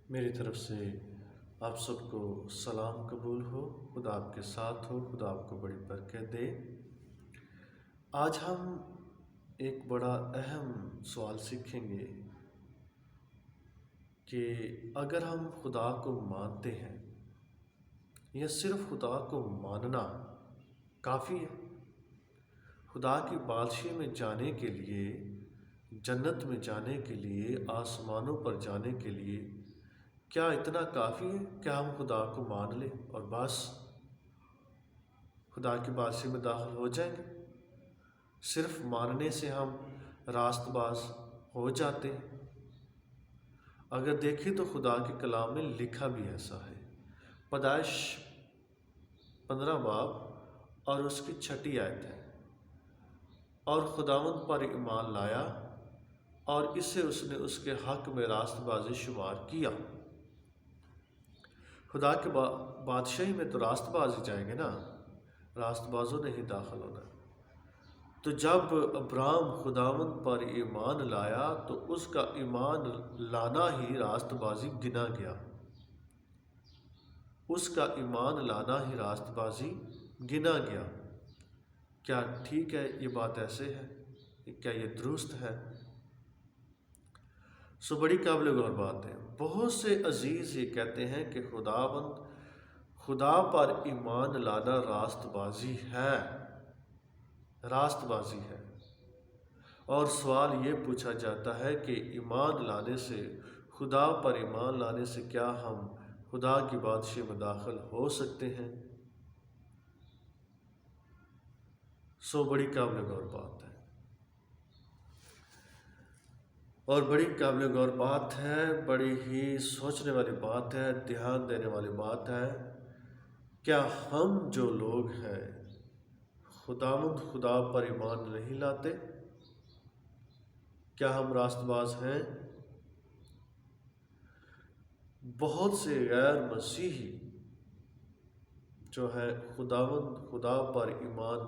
میری طرف سے آپ سب کو سلام قبول ہو۔ خدا آپ کے ساتھ ہو، خدا آپ کو بڑی برکت دے۔ آج ہم ایک بڑا اہم سوال سیکھیں گے کہ اگر ہم خدا کو مانتے ہیں یا صرف خدا کو ماننا کافی ہے؟ خدا کی بادشاہی میں جانے کے لیے، جنت میں جانے کے لیے، آسمانوں پر جانے کے لیے کیا اتنا کافی ہے کہ ہم خدا کو مان لیں اور بس خدا کی بادشاہی میں داخل ہو جائیں گے؟ صرف ماننے سے ہم راست باز ہو جاتے ہیں؟ اگر دیکھیں تو خدا کے کلام میں لکھا بھی ایسا ہے۔ پیدائش 15 باب اور اس کی 6 آیت ہے، اور خداوند پر ایمان لایا اور اسے اس نے اس کے حق میں راست بازی شمار کیا۔ خدا کے بادشاہی میں تو راست باز ہی جائیں گے نا، راست بازوں نے ہی داخل ہونا۔ تو جب ابراہیم خداوند پر ایمان لایا تو اس کا ایمان لانا ہی راست بازی گنا گیا۔ اس کا ایمان لانا ہی راست بازی گنا گیا۔ کیا ٹھیک ہے یہ بات ایسے ہے؟ کیا یہ درست ہے؟ بڑی قابل غور بات ہے۔ بہت سے عزیز یہ کہتے ہیں کہ خدا پر ایمان لانا راست بازی ہے، راست بازی ہے۔ اور سوال یہ پوچھا جاتا ہے کہ ایمان لانے سے، خدا پر ایمان لانے سے کیا ہم خدا کی بادشاہی میں داخل ہو سکتے ہیں؟ بڑی قابل غور بات ہے، اور بڑی قابل غور بات ہے، بڑی ہی سوچنے والی بات ہے، دھیان دینے والی بات ہے۔ کیا ہم جو لوگ ہیں خدا پر ایمان نہیں لاتے؟ کیا ہم راست باز ہیں؟ بہت سے غیر مسیحی جو ہے خدا پر ایمان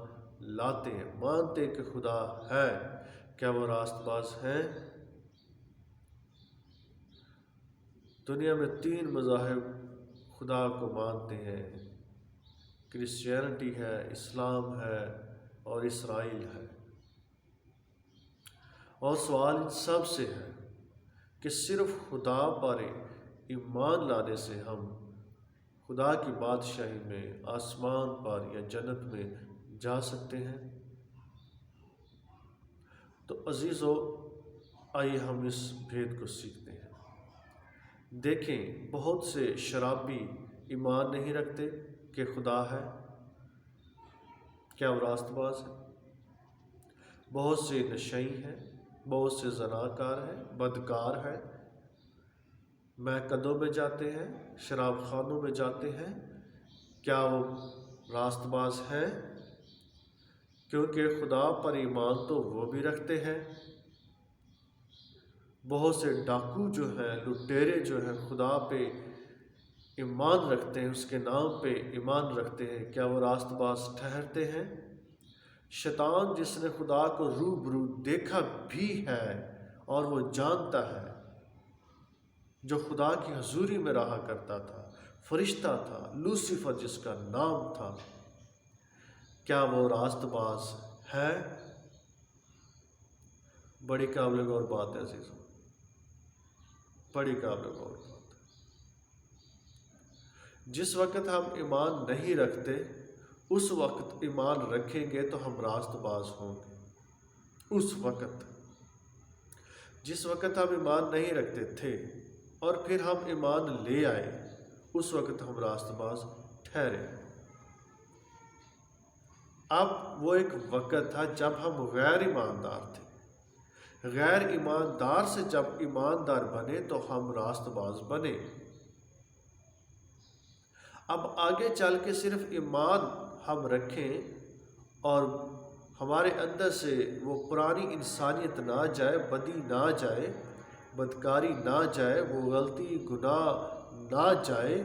لاتے ہیں، مانتے کہ خدا ہے، کیا وہ راست باز ہیں؟ دنیا میں 3 مذاہب خدا کو مانتے ہیں، کرسچینٹی ہے، اسلام ہے اور اسرائیل ہے۔ اور سوال ان سب سے ہے کہ صرف خدا پر ایمان لانے سے ہم خدا کی بادشاہی میں، آسمان پر یا جنت میں جا سکتے ہیں؟ تو عزیزو، آئیے ہم اس بھید کو سیکھتے ہیں۔ دیکھیں، بہت سے شرابی ایمان نہیں رکھتے کہ خدا ہے، کیا وہ راست باز ہے؟ بہت سے نشئی ہیں، بہت سے زناکار ہیں، بدکار ہیں، میکدوں میں جاتے ہیں، شراب خانوں میں جاتے ہیں، کیا وہ راست باز ہیں؟ کیونکہ خدا پر ایمان تو وہ بھی رکھتے ہیں۔ بہت سے ڈاکو جو ہیں، لٹیرے جو ہیں، خدا پہ ایمان رکھتے ہیں، اس کے نام پہ ایمان رکھتے ہیں، کیا وہ راست باز ٹھہرتے ہیں؟ شیطان جس نے خدا کو روبرو دیکھا بھی ہے اور وہ جانتا ہے، جو خدا کی حضوری میں رہا کرتا تھا، فرشتہ تھا، لوسیفر جس کا نام تھا، کیا وہ راست باز ہے؟ بڑی قابل غور بات ہے عزیزوں، بڑی قابل غور بات ہے۔ جس وقت ہم ایمان نہیں رکھتے، اس وقت ایمان رکھیں گے تو ہم راست باز ہوں گے۔ اس وقت جس وقت ہم ایمان نہیں رکھتے تھے اور پھر ہم ایمان لے آئے، اس وقت ہم راست باز ٹھہرے۔ اب وہ ایک وقت تھا جب ہم غیر ایماندار تھے۔ غیر ایماندار سے جب ایماندار بنے تو ہم راست باز بنے۔ اب آگے چل کے صرف ایمان ہم رکھیں اور ہمارے اندر سے وہ پرانی انسانیت نہ جائے، بدی نہ جائے، بدکاری نہ جائے، وہ غلطی گناہ نہ جائے،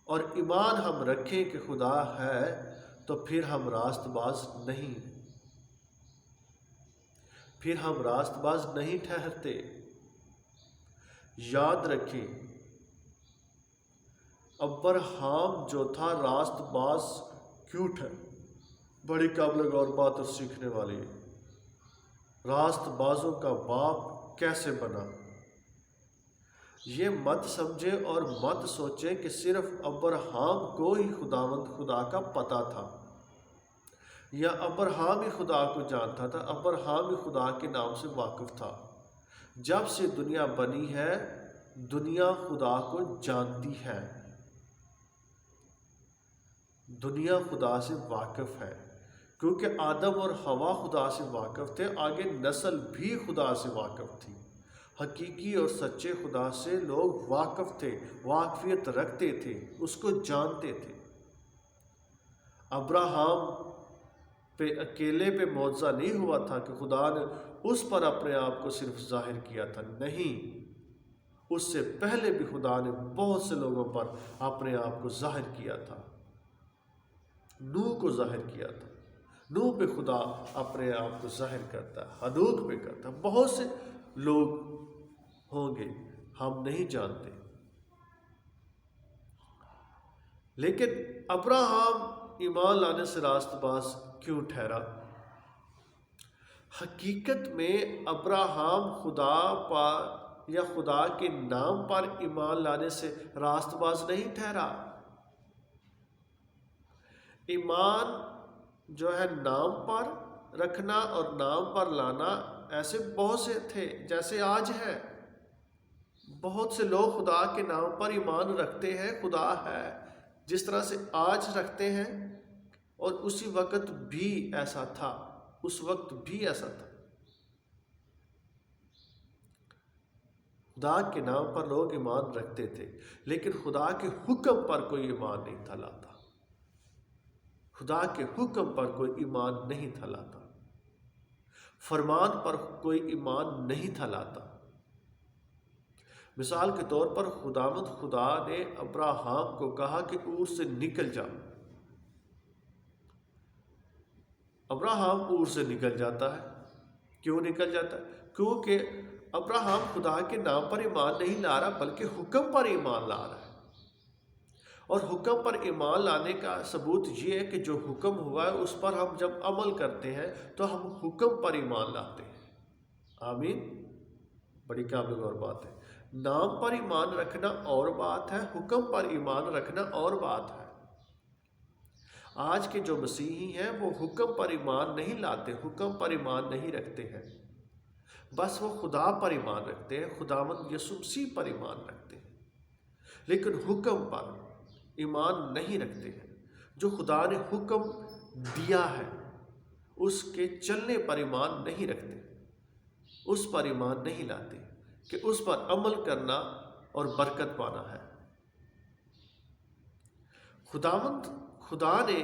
اور ایمان ہم رکھیں کہ خدا ہے، تو پھر ہم راست باز نہیں، پھر ہم راست باز نہیں ٹھہرتے۔ یاد رکھیں، ابراہام جو تھا راست باز کیوٹ ہے، بڑی قابل غور بات اور سیکھنے والی ہے۔ راست بازوں کا باپ کیسے بنا؟ یہ مت سمجھے اور مت سوچے کہ صرف ابراہام کو ہی خداوند خدا کا پتہ تھا یا ابراہام ہی خدا کو جانتا تھا۔ ابراہام ہی خدا کے نام سے واقف تھا۔ جب سے دنیا بنی ہے، دنیا خدا کو جانتی ہے، دنیا خدا سے واقف ہے، کیونکہ آدم اور حوا خدا سے واقف تھے، آگے نسل بھی خدا سے واقف تھی۔ حقیقی اور سچے خدا سے لوگ واقف تھے، واقفیت رکھتے تھے، اس کو جانتے تھے۔ ابراہام پہ اکیلے پہ معجزہ نہیں ہوا تھا کہ خدا نے اس پر اپنے آپ کو صرف ظاہر کیا تھا، نہیں، اس سے پہلے بھی خدا نے بہت سے لوگوں پر اپنے آپ کو ظاہر کیا تھا۔ نوح کو ظاہر کیا تھا، نوح پہ خدا اپنے آپ کو ظاہر کرتا ہے، ہنوک پہ کرتا ہے، بہت سے لوگ ہوں گے ہم نہیں جانتے۔ لیکن ابراہام ایمان لانے سے راست باز کیوں ٹھہرا؟ حقیقت میں ابراہام خدا پر یا خدا کے نام پر ایمان لانے سے راست باز نہیں ٹھہرا۔ ایمان جو ہے نام پر رکھنا اور نام پر لانا ایسے بہت سے تھے جیسے آج ہے۔ بہت سے لوگ خدا کے نام پر ایمان رکھتے ہیں، خدا ہے جس طرح سے آج رکھتے ہیں، اور اسی وقت بھی ایسا تھا، اس وقت بھی ایسا تھا۔ خدا کے نام پر لوگ ایمان رکھتے تھے، لیکن خدا کے حکم پر کوئی ایمان نہیں تھا لاتا۔ خدا کے حکم پر کوئی ایمان نہیں تھا لاتا، فرمان پر کوئی ایمان نہیں تھا لاتا۔ مثال کے طور پر خداوند خدا نے ابراہام کو کہا کہ اور سے نکل جا۔ ابراہام اور سے نکل جاتا ہے۔ کیوں نکل جاتا ہے؟ کیونکہ ابراہام خدا کے نام پر ایمان نہیں لا رہا، بلکہ حکم پر ایمان لا رہا ہے۔ اور حکم پر ایمان لانے کا ثبوت یہ ہے کہ جو حکم ہوا ہے اس پر ہم جب عمل کرتے ہیں تو ہم حکم پر ایمان لاتے ہیں۔ آمین۔ بڑی قابل غور بات ہے۔ نام پر ایمان رکھنا اور بات ہے، حکم پر ایمان رکھنا اور بات ہے۔ آج کے جو مسیحی ہیں وہ حکم پر ایمان نہیں لاتے، حکم پر ایمان نہیں رکھتے ہیں، بس وہ خدا پر ایمان رکھتے ہیں، خداوند یسوع مسیح پر ایمان رکھتے ہیں، لیکن حکم پر ایمان نہیں رکھتے ہیں۔ جو خدا نے حکم دیا ہے اس کے چلنے پر ایمان نہیں رکھتے، اس پر ایمان نہیں لاتے کہ اس پر عمل کرنا اور برکت پانا ہے۔ خدا نے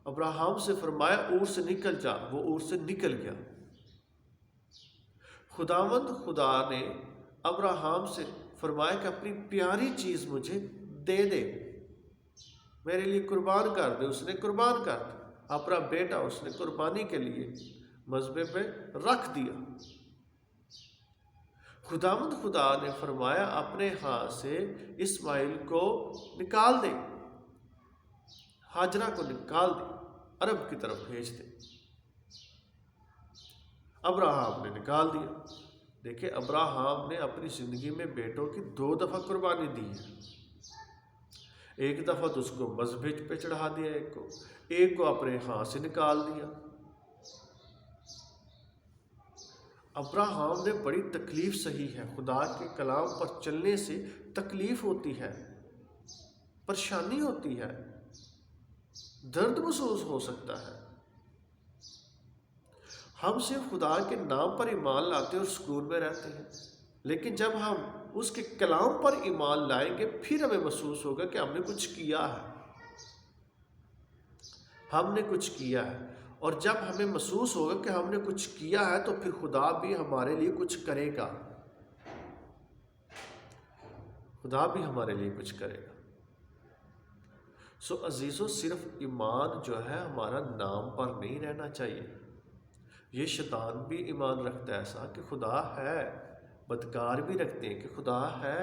ابراہام سے فرمایا اور سے نکل جا، وہ اور سے نکل گیا۔ خدا نے ابراہام سے فرمایا کہ اپنی پیاری چیز مجھے دے دے، میرے لیے قربان کر دے۔ اس نے قربان کر دیا اپنا بیٹا، اس نے قربانی کے لیے مذبح پہ رکھ دیا۔ خدا نے فرمایا اپنے ہاتھ سے اسماعیل کو نکال دے، ہاجرہ کو نکال دے، عرب کی طرف بھیج دے۔ ابراہام نے نکال دیا۔ دیکھیں، ابراہام نے اپنی زندگی میں بیٹوں کی 2 دفعہ قربانی دی ہے۔ ایک دفعہ تو اس کو مذبح پہ چڑھا دیا، ایک کو اپنے ہاتھ سے نکال دیا۔ ابراہام نے بڑی تکلیف سہی ہے۔ خدا کے کلام پر چلنے سے تکلیف ہوتی ہے، پریشانی ہوتی ہے، درد محسوس ہو سکتا ہے۔ ہم صرف خدا کے نام پر ایمان لاتے اور سکون میں رہتے ہیں، لیکن جب ہم اس کے کلام پر ایمان لائیں گے پھر ہمیں محسوس ہوگا کہ ہم نے کچھ کیا ہے، ہم نے کچھ کیا ہے۔ اور جب ہمیں محسوس ہوگا کہ ہم نے کچھ کیا ہے تو پھر خدا بھی ہمارے لیے کچھ کرے گا، خدا بھی ہمارے لیے کچھ کرے گا۔ سو عزیزو، صرف ایمان جو ہے ہمارا نام پر نہیں رہنا چاہیے۔ یہ شیطان بھی ایمان رکھتا ہے ایسا کہ خدا ہے، بدکار بھی رکھتے ہیں کہ خدا ہے،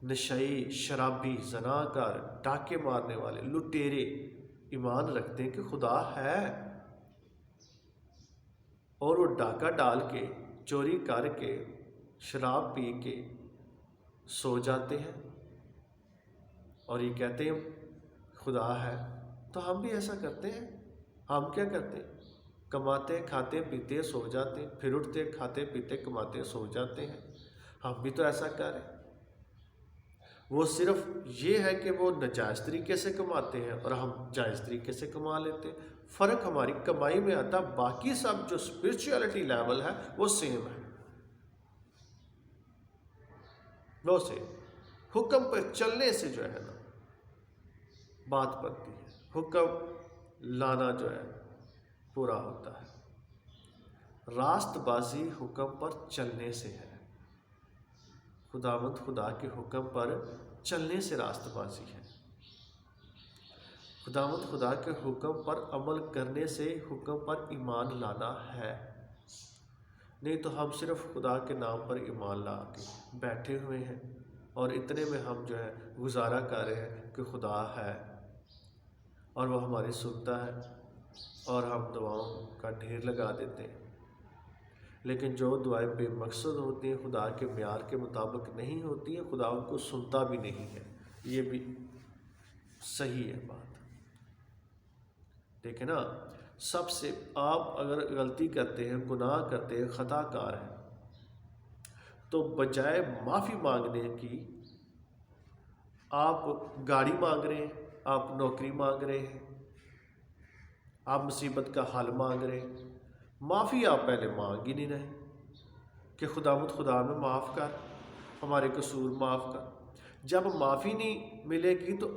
نشئی، شرابی، زناکار، ڈاکے مارنے والے، لٹیرے ایمان رکھتے ہیں کہ خدا ہے، اور وہ ڈاکہ ڈال کے، چوری کر کے، شراب پی کے سو جاتے ہیں اور یہ کہتے ہیں خدا ہے۔ تو ہم بھی ایسا کرتے ہیں؟ ہم کیا کرتے ہیں؟ کماتے کھاتے پیتے سو جاتے ہیں، پھر اٹھتے کھاتے پیتے کماتے سو جاتے ہیں۔ ہم بھی تو ایسا کر رہے ہیں۔ وہ صرف یہ ہے کہ وہ ناجائز طریقے سے کماتے ہیں اور ہم جائز طریقے سے کما لیتے ہیں۔ فرق ہماری کمائی میں آتا، باقی سب جو اسپرچولیٹی لیول ہے وہ سیم ہے، وہ سیم۔ حکم پر چلنے سے جو ہے نا بات بنتی ہے، حکم لانا جو ہے پورا ہوتا ہے۔ راست بازی حکم پر چلنے سے ہے، خداوند خدا کے حکم پر چلنے سے راست بازی ہے۔ خداوند خدا کے حکم پر عمل کرنے سے حکم پر ایمان لانا ہے۔ نہیں تو ہم صرف خدا کے نام پر ایمان لا کے بیٹھے ہوئے ہیں اور اتنے میں ہم جو ہے گزارا کر رہے ہیں کہ خدا ہے اور وہ ہماری سنتا ہے اور ہم دعاؤں کا ڈھیر لگا دیتے ہیں۔ لیکن جو دعائیں بے مقصد ہوتی ہیں، خدا کے معیار کے مطابق نہیں ہوتی ہیں، خدا ان کو سنتا بھی نہیں ہے۔ یہ بھی صحیح ہے بات۔ دیکھیں نا، سب سے آپ اگر غلطی کرتے ہیں، گناہ کرتے ہیں، خطا کار ہیں، تو بجائے معافی مانگنے کی آپ گاڑی مانگ رہے ہیں، آپ نوکری مانگ رہے ہیں، آپ مصیبت کا حل مانگ رہے ہیں۔ معافی آپ پہلے مانگ ہی نہیں رہے کہ خداوند خدا میں معاف کر، ہمارے قصور معاف کر۔ جب معافی نہیں ملے گی تو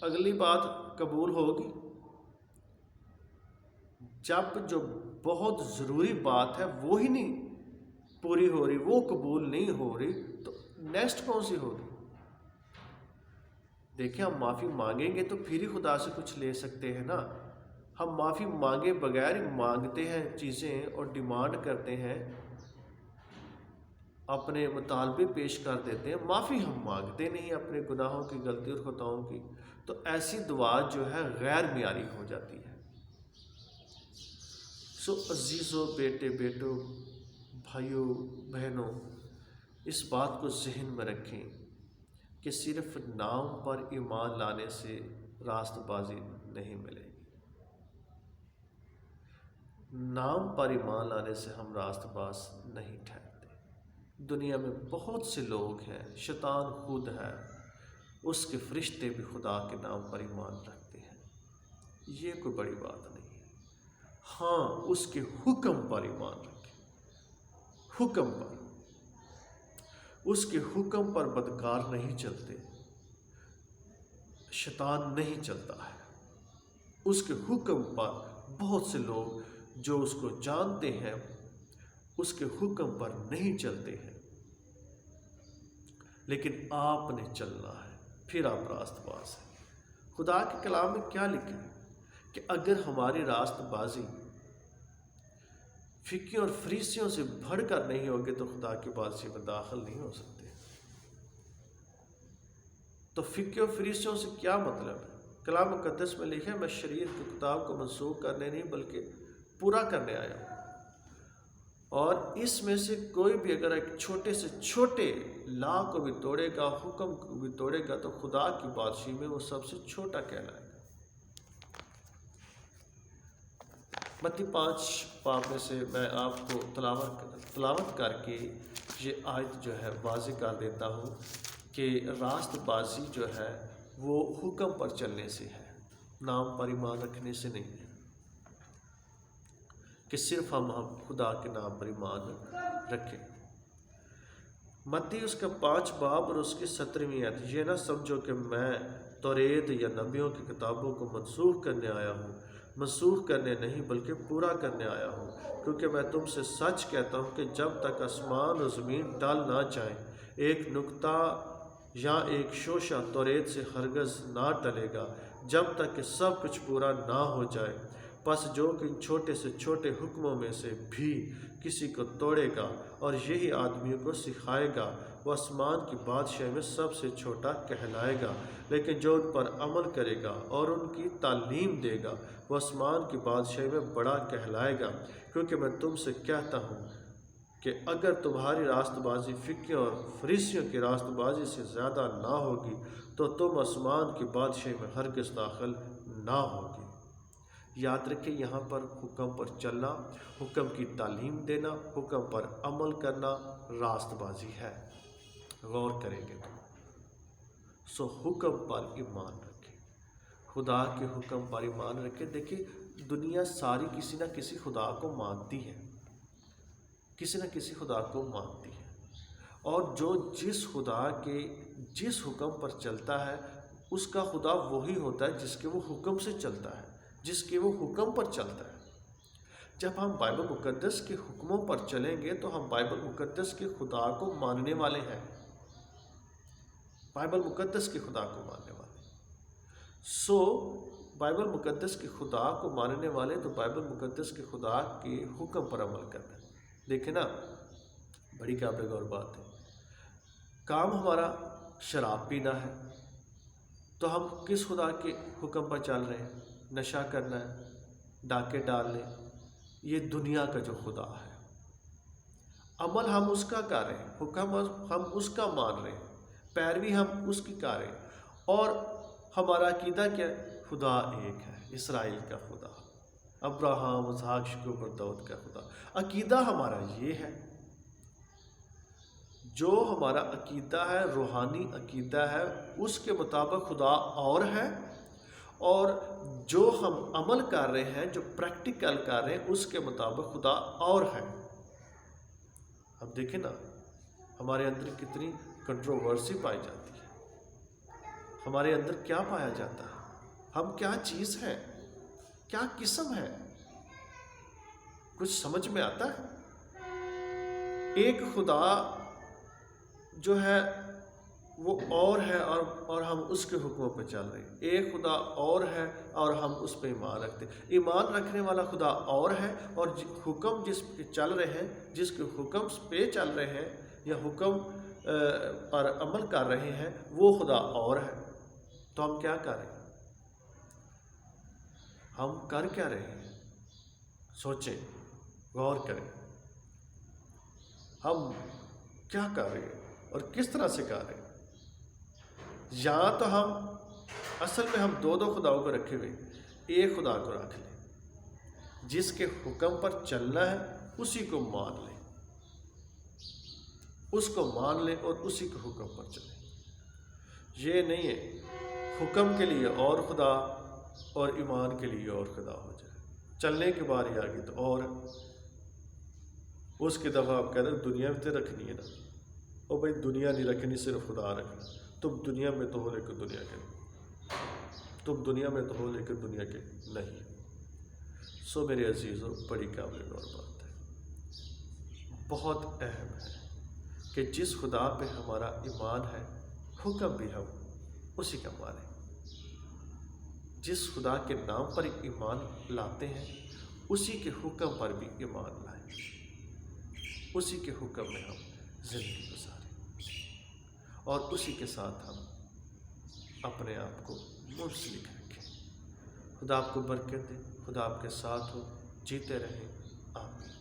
اگلی بات قبول ہوگی؟ جب جو بہت ضروری بات ہے وہی نہیں پوری ہو رہی، وہ قبول نہیں ہو رہی، تو نیکسٹ کون سی ہوگی؟ دیکھیں، ہم معافی مانگیں گے تو پھر ہی خدا سے کچھ لے سکتے ہیں نا۔ ہم معافی مانگے بغیر ہی مانگتے ہیں چیزیں اور ڈیمانڈ کرتے ہیں، اپنے مطالبے پیش کر دیتے ہیں، معافی ہم مانگتے نہیں اپنے گناہوں کی، غلطی اور خطاؤں کی، تو ایسی دعا جو ہے غیر معیاری ہو جاتی ہے۔ سو عزیزوں، بیٹے بیٹوں، بھائیوں بہنوں، اس بات کو ذہن میں رکھیں کہ صرف نام پر ایمان لانے سے راست بازی نہیں ملے گی۔ نام پر ایمان لانے سے ہم راست باز نہیں ٹھہرتے۔ دنیا میں بہت سے لوگ ہیں، شیطان خود ہے، اس کے فرشتے بھی خدا کے نام پر ایمان رکھتے ہیں، یہ کوئی بڑی بات نہیں ہے۔ ہاں، اس کے حکم پر ایمان رکھیں، حکم پر، اس کے حکم پر بدکار نہیں چلتے، شیطان نہیں چلتا ہے۔ اس کے حکم پر بہت سے لوگ جو اس کو جانتے ہیں اس کے حکم پر نہیں چلتے ہیں، لیکن آپ نے چلنا ہے، پھر آپ راست باز ہیں۔ خدا کے کلام میں کیا لکھا ہے کہ اگر ہماری راست بازی فقیوں اور فریسیوں سے بڑھ کر نہیں ہوگی تو خدا کی بادشاہی میں داخل نہیں ہو سکتے۔ تو فقیوں اور فریسیوں سے کیا مطلب ہے؟ کلام مقدس میں لکھا ہے، میں شریعت کی کتاب کو منسوخ کرنے نہیں بلکہ پورا کرنے آیا ہوں، اور اس میں سے کوئی بھی اگر ایک چھوٹے سے چھوٹے لا کو بھی توڑے گا، حکم کو بھی توڑے گا، تو خدا کی بادشاہی میں وہ سب سے چھوٹا کہلائے گا۔ متی 5 باب میں سے میں آپ کو تلاوت کر کے یہ آیت جو ہے واضح کر دیتا ہوں کہ راست بازی جو ہے وہ حکم پر چلنے سے ہے، نام پر ایمان رکھنے سے نہیں ہے کہ صرف ہم خدا کے نام پر ایمان رکھیں۔ متی اس کا 5 باب اور اس کی 17ویں آیت، یہ نہ سمجھو کہ میں توریت یا نبیوں کی کتابوں کو منسوخ کرنے آیا ہوں، منسوخ کرنے نہیں بلکہ پورا کرنے آیا ہوں، کیونکہ میں تم سے سچ کہتا ہوں کہ جب تک آسمان اور زمین ٹل نہ جائیں، ایک نقطہ یا ایک شوشہ توریت سے ہرگز نہ ٹلے گا، جب تک کہ سب کچھ پورا نہ ہو جائے۔ پس جو کہ چھوٹے سے چھوٹے حکموں میں سے بھی کسی کو توڑے گا اور یہی آدمیوں کو سکھائے گا، وہ آسمان کی بادشاہی میں سب سے چھوٹا کہلائے گا، لیکن جو ان پر عمل کرے گا اور ان کی تعلیم دے گا وہ آسمان کی بادشاہی میں بڑا کہلائے گا۔ کیونکہ میں تم سے کہتا ہوں کہ اگر تمہاری راست بازی فقیوں اور فریسیوں کی راست بازی سے زیادہ نہ ہوگی تو تم آسمان کی بادشاہی میں ہرگز داخل نہ ہوگی۔ یاد رکھیں، یہاں پر حکم پر چلنا، حکم کی تعلیم دینا، حکم پر عمل کرنا راست بازی ہے۔ غور کریں گے تو حکم پر ایمان رکھیں، خدا کے حکم پر ایمان رکھیں۔ دیکھیں، دنیا ساری کسی نہ کسی خدا کو مانتی ہے، کسی نہ کسی خدا کو مانتی ہے، اور جو جس خدا کے جس حکم پر چلتا ہے اس کا خدا وہی ہوتا ہے جس کے وہ حکم سے چلتا ہے، جس کے وہ حکم پر چلتا ہے۔ جب ہم بائبل مقدس کے حکموں پر چلیں گے تو ہم بائبل مقدس کے خدا کو ماننے والے ہیں، بائبل مقدس کے خدا کو ماننے والے۔ بائبل مقدس کے خدا کو ماننے والے تو بائبل مقدس کے خدا کے حکم پر عمل کرنا ہے۔ دیکھیں نا، بڑی قابل غور بات ہے۔ کام ہمارا شراب پینا ہے تو ہم کس خدا کے حکم پر چل رہے ہیں؟ نشہ کرنا ہے، ڈاکے ڈالنے، یہ دنیا کا جو خدا ہے۔ عمل ہم اس کا کر رہے ہیں، حکم ہم اس کا مان رہے ہیں، پیروی ہم اس کی کر رہے ہیں، اور ہمارا عقیدہ کیا ہے؟ خدا ایک ہے، اسرائیل کا خدا، ابراہیم، اسحاق، یعقوب اور داؤد کا خدا۔ عقیدہ ہمارا یہ ہے، جو ہمارا عقیدہ ہے، روحانی عقیدہ ہے، اس کے مطابق خدا اور ہے، اور جو ہم عمل کر رہے ہیں، جو پریکٹیکل کر رہے ہیں، اس کے مطابق خدا اور ہے۔ اب دیکھیں نا، ہمارے اندر کتنی کنٹروورسی پائی جاتی ہے، ہمارے اندر کیا پایا جاتا ہے، ہم کیا چیز ہیں، کیا قسم ہے، کچھ سمجھ میں آتا ہے؟ ایک خدا جو ہے وہ اور ہے، اور ہم اس کے حکموں پہ چل رہے ہیں۔ ایک خدا اور ہے اور ہم اس پہ ایمان رکھتے ہیں۔ ایمان رکھنے والا خدا اور ہے، اور حکم جس پہ چل رہے ہیں، جس کے حکم پہ چل رہے ہیں یا حکم پر عمل کر رہے ہیں، وہ خدا اور ہے۔ تو ہم کیا کر رہے ہیں؟ ہم کر کیا رہے ہیں؟ سوچیں، غور کریں، ہم کیا کر رہے ہیں اور کس طرح سے کر رہے ہیں؟ یا تو ہم اصل میں ہم دو خداؤں کو رکھے ہوئے، ایک خدا کو رکھ لیں، جس کے حکم پر چلنا ہے اسی کو مان لیں، اس کو مان لیں اور اسی کے حکم پر چلیں۔ یہ نہیں ہے حکم کے لیے اور خدا اور ایمان کے لیے اور خدا ہو جائے، چلنے کے باری آ گئی تو اور اس کی دفعہ آپ کہتے ہیں دنیا میں تو رکھنی ہے نا، او بھائی دنیا نہیں رکھنی، صرف خدا رکھنا۔ تم دنیا میں تو ہو لیکن دنیا کے نہیں، تم دنیا میں تو ہو لیکن دنیا کے نہیں۔ میرے عزیزوں، بڑی قابل غور بات ہے، بہت اہم ہے کہ جس خدا پہ ہمارا ایمان ہے، حکم بھی ہم اسی کا مانیں۔ جس خدا کے نام پر ایمان لاتے ہیں اسی کے حکم پر بھی ایمان لائیں، اسی کے حکم میں ہم زندگی گزاریں، اور اسی کے ساتھ ہم اپنے آپ کو منسلک رکھیں۔ خدا آپ کو برکت دے، خدا آپ کے ساتھ ہو، جیتے رہیں، آمین۔